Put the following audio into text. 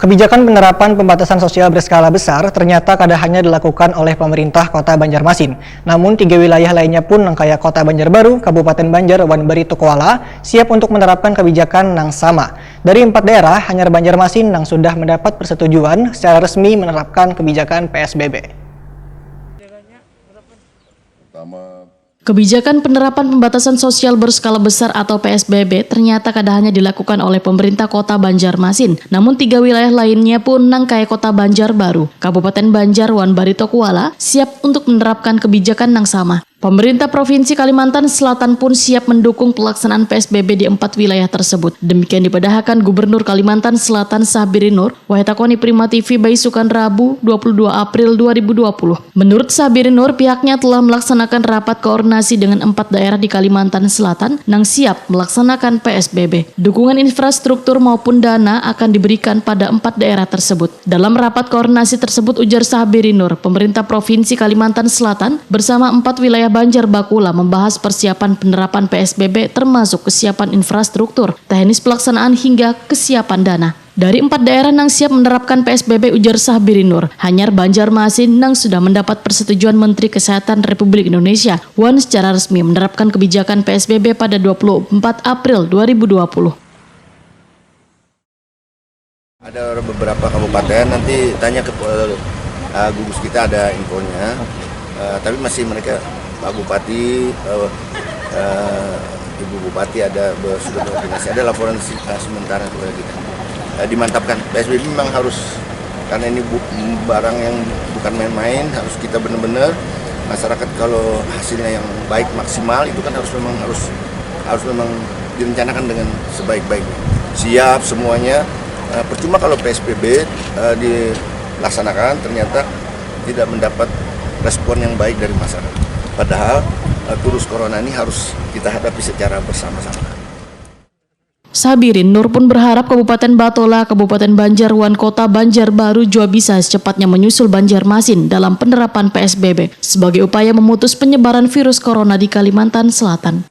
Kebijakan penerapan pembatasan sosial berskala besar ternyata kada hanya dilakukan oleh pemerintah Kota Banjarmasin. Namun 3 wilayah lainnya pun kayak Kota Banjarbaru, Kabupaten Banjar, Wanbari, Tukuala siap untuk menerapkan kebijakan yang sama. Dari 4 daerah, hanya Banjarmasin yang sudah mendapat persetujuan secara resmi menerapkan kebijakan PSBB. Kebijakan penerapan pembatasan sosial berskala besar atau PSBB ternyata kada hanya dilakukan oleh pemerintah Kota Banjarmasin, namun 3 wilayah lainnya pun kayak Kota Banjarbaru, Kabupaten Banjar, Wanbari, Tukuala siap untuk menerapkan kebijakan yang sama. Pemerintah Provinsi Kalimantan Selatan pun siap mendukung pelaksanaan PSBB di 4 wilayah tersebut. Demikian dipadahkan Gubernur Kalimantan Selatan Sahbiri Nur, Wahitakoni Prima TV Baisukan Rabu 22 April 2020. Menurut Sahbiri Nur, pihaknya telah melaksanakan rapat koordinasi dengan 4 daerah di Kalimantan Selatan yang siap melaksanakan PSBB. Dukungan infrastruktur maupun dana akan diberikan pada 4 daerah tersebut. Dalam rapat koordinasi tersebut, ujar Sahbiri Nur, pemerintah Provinsi Kalimantan Selatan bersama 4 wilayah Banjar Bakula membahas persiapan penerapan PSBB termasuk kesiapan infrastruktur, teknis pelaksanaan hingga kesiapan dana. Dari 4 daerah yang siap menerapkan PSBB, ujar Sahbiri Nur, hanya Banjarmasin yang sudah mendapat persetujuan Menteri Kesehatan Republik Indonesia Wan secara resmi menerapkan kebijakan PSBB pada 24 April 2020. Ada beberapa kabupaten, nanti tanya ke gugus kita ada infonya, tapi masih mereka Pak Bupati, Ibu Bupati sudah koordinasi, ada laporan sementara kepada kita. Dimantapkan, PSBB memang harus, karena ini barang yang bukan main-main, harus kita benar-benar, masyarakat kalau hasilnya yang baik maksimal itu kan harus memang direncanakan dengan sebaik-baiknya. Siap semuanya, percuma kalau PSBB dilaksanakan ternyata tidak mendapat respon yang baik dari masyarakat. Padahal virus corona ini harus kita hadapi secara bersama-sama. Sahbiri Nur pun berharap Kabupaten Batola, Kabupaten Banjarwan, Kota Banjarbaru juga bisa secepatnya menyusul Banjarmasin dalam penerapan PSBB sebagai upaya memutus penyebaran virus corona di Kalimantan Selatan.